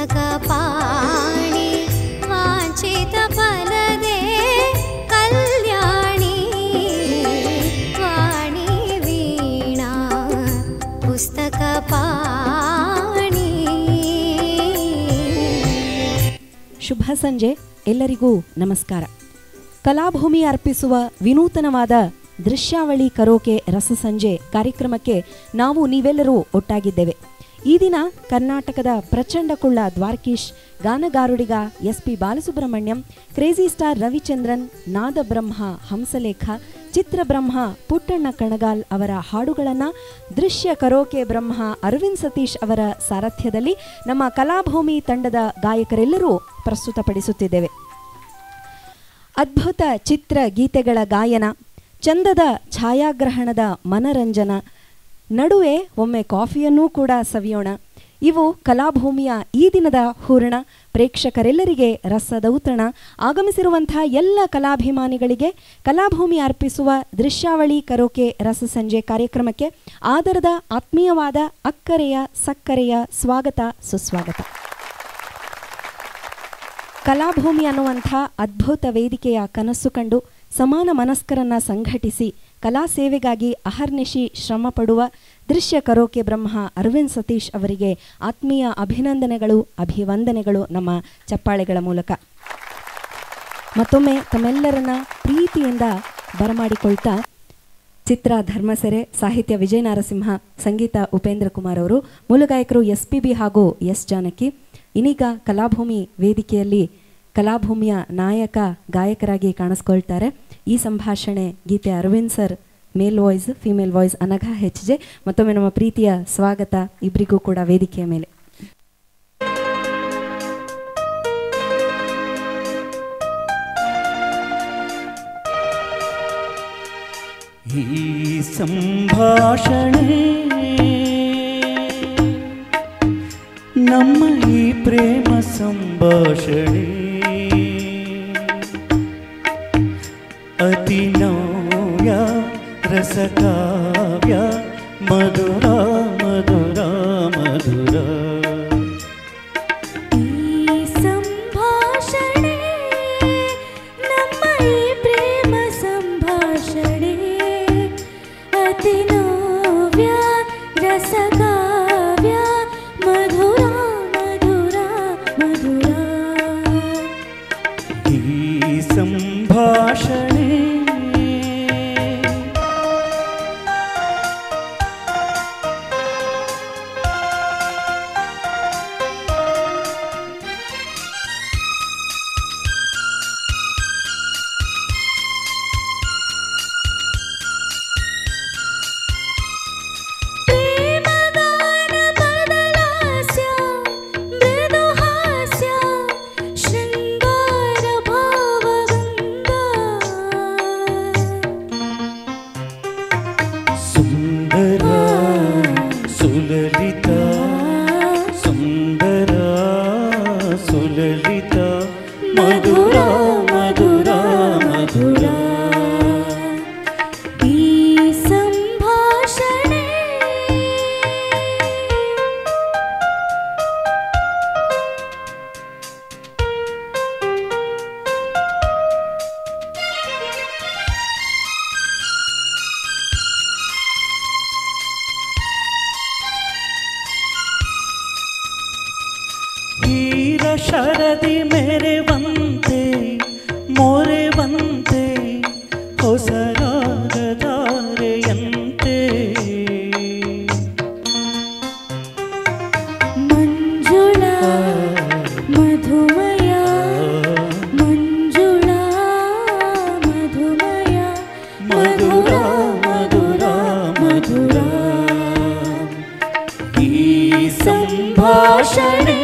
पुस्तक पाणि वाञ्छित फलदे कल्याणी वाणी वीणा पुस्तक पाणि. ಶುಭ ಸಂಜೆ ಎಲ್ಲರಿಗೂ ನಮಸ್ಕಾರ. ಕಲಾಭೂಮಿ ಅರ್ಪಿಸುವ ವಿನೂತನವಾದ ದೃಶ್ಯಾವಳಿ ಕರೋಕೆ ರಸಸಂಜೆ ಕಾರ್ಯಕ್ರಮಕ್ಕೆ ನಾವು ನೀವೆಲ್ಲರೂ ಒಟ್ಟಾಗಿದ್ದೇವೆ. ಈ ದಿನ ಕರ್ನಾಟಕದ ಪ್ರಚಂಡ ಕುಳ್ಳ ದ್ವಾರಕೀಶ್, ಗಾನಗಾರುಡಿಗ SP Balasubrahmanyam, crazy star Ravichandran, ನಾದಬ್ರಹ್ಮ ಹಂಸಲೇಖ, ಚಿತ್ರಬ್ರಹ್ಮ ಪುಟ್ಟಣ್ಣ ಕಣಗಾಲ್ ಅವರ ಹಾಡುಗಳನ್ನು ದೃಶ್ಯ ಕರೋಕೆ ಬ್ರಹ್ಮ ಅರವಿಂದ್ ಸತೀಶ್ ಅವರ ಸಾರಥ್ಯದಲ್ಲಿ ನಮ್ಮ ಕಲಾಭೂಮಿ ತಂಡದ ಗಾಯಕರೆಲ್ಲರೂ ಪ್ರಸ್ತುತಪಡಿಸುತ್ತಿದ್ದೇವೆ. ಅದ್ಭುತ ಚಿತ್ರ ಗೀತೆಗಳ ಗಾಯನ, ಚಂದದ ಛಾಯಾಗ್ರಹಣದ ಮನರಂಜನ, ನಡುವೆ ಒಮ್ಮೆ ಕಾಫಿಯನ್ನೂ ಕೂಡ ಸವಿಯೋಣ. ಇವು ಕಲಾಭೂಮಿಯ ಈ ದಿನದ ಹೂರಣ. ಪ್ರೇಕ್ಷಕರೆಲ್ಲರಿಗೆ ರಸದೌತಣ. ಆಗಮಿಸಿರುವಂಥ ಎಲ್ಲ ಕಲಾಭಿಮಾನಿಗಳಿಗೆ ಕಲಾಭೂಮಿ ಅರ್ಪಿಸುವ ದೃಶ್ಯಾವಳಿ ಕರೋಕೆ ರಸಸಂಜೆ ಕಾರ್ಯಕ್ರಮಕ್ಕೆ ಆದರದ ಆತ್ಮೀಯವಾದ ಅಕ್ಕರೆಯ ಸಕ್ಕರೆಯ ಸ್ವಾಗತ ಸುಸ್ವಾಗತ. ಕಲಾಭೂಮಿ ಅನ್ನುವಂಥ ಅದ್ಭುತ ವೇದಿಕೆಯ ಕನಸು ಕಂಡು ಸಮಾನ ಮನಸ್ಕರನ್ನ ಸಂಘಟಿಸಿ ಕಲಾ ಸೇವೆಗಾಗಿ ಅಹರ್ನಿಶಿ ಶ್ರಮ ಪಡುವ ದೃಶ್ಯ ಕರೋಕೆ ಬ್ರಹ್ಮ ಅರವಿಂದ್ ಸತೀಶ್ ಅವರಿಗೆ ಆತ್ಮೀಯ ಅಭಿನಂದನೆಗಳು, ಅಭಿವಂದನೆಗಳು ನಮ್ಮ ಚಪ್ಪಾಳೆಗಳ ಮೂಲಕ. ಮತ್ತೊಮ್ಮೆ ತಮ್ಮೆಲ್ಲರನ್ನ ಪ್ರೀತಿಯಿಂದ ಬರಮಾಡಿಕೊಳ್ತಾ ಚಿತ್ರ ಧರ್ಮಸೆರೆ, ಸಾಹಿತ್ಯ ವಿಜಯ ನಾರಸಿಂಹ, ಸಂಗೀತ ಉಪೇಂದ್ರ ಕುಮಾರ್ ಅವರು, ಮೂಲಗಾಯಕರು SPB ಹಾಗೂ S ಜಾನಕಿ. ಇನ್ನೀಗ ಕಲಾಭೂಮಿ ವೇದಿಕೆಯಲ್ಲಿ ಕಲಾಭೂಮಿಯ ನಾಯಕ ಗಾಯಕರಾಗಿ ಕಾಣಿಸ್ಕೊಳ್ತಾರೆ. ಈ ಸಂಭಾಷಣೆ ಗೀತೆ Aravind sir, male voice, female voice Anagha HJ. ಮತ್ತೊಮ್ಮೆ ನಮ್ಮ ಪ್ರೀತಿಯ ಸ್ವಾಗತ ಇಬ್ಬರಿಗೂ ಕೂಡ ವೇದಿಕೆಯ ಮೇಲೆ. ಈ ಸಂಭಾಷಣೆ ನಮ್ಮ ಈ ಪ್ರೇಮ ಸಂಭಾಷಣೆ ಅತಿ ನವ್ಯ ರಸಕಾವ್ಯ ಮಧುರ ಮಧುರ ಮಧುರ. ಈ ಸಂಭಾಷಣೆ ನಮ್ಮ ಈ ಪ್ರೇಮ ಸಂಭಾಷಣೆ ಅತಿ ನವ್ಯ ರಸಕಾವ್ಯ ಮಧುರ ಮಧುರ ಮಧುರ. ಈ ಸಂಭಾಷಣೆ ಶರದಿ ಮೆರೆವಂತೆ ಮೋರೆವಂತೆ ಹೊಸರಾಗದಾರೆಯಂತೆ ಮಂಜುಳ ಮಧುಮಯ ಮಂಜುಳ ಮಧುಮಯ ಮಧುರ ಮಧುರ ಮಧುರ. ಈ ಸಂಭಾಷಣೆ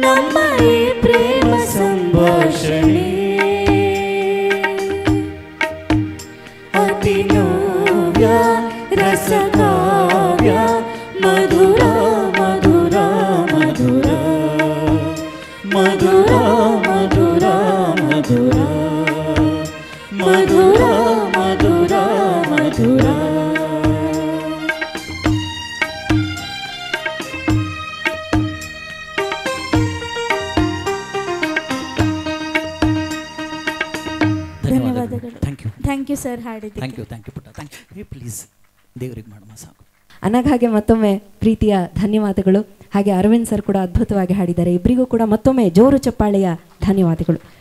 ನಮ್ಮ ಈ ಪ್ರೇಮ ಸಂಭಾಷಣೆ ಅತಿ ನವ್ಯ ರಸಕಾವ್ಯ ಮಧುರ ಮಧುರ ಮಧುರ ಮಧುರ ಮಧುರ ಮಧುರ ಮಧುರ ಮಧುರ ಮಧುರ. ಯು ಥ್ಯಾಂಕ್ ಯು ಸರ್ ಹಾಡಿದ್ದಕ್ಕೆ. ಥ್ಯಾಂಕ್ ಯು ಪುಟ್ಟ, ಥ್ಯಾಂಕ್ ಯು. ಪ್ಲೀಸ್ ದೇವರಿಗೆ ಮಾಡೋಣ ಸಾಕು. ಅನಘಾಗೆ ಮತ್ತೊಮ್ಮೆ ಪ್ರೀತಿಯ ಧನ್ಯವಾದಗಳು. ಹಾಗೆ ಅರವಿಂದ್ ಸರ್ ಕೂಡ ಅದ್ಭುತವಾಗಿ ಹಾಡಿದ್ದಾರೆ. ಇಬ್ಬರಿಗೂ ಕೂಡ ಮತ್ತೊಮ್ಮೆ ಜೋರು ಚಪ್ಪಾಳೆಯ ಧನ್ಯವಾದಗಳು.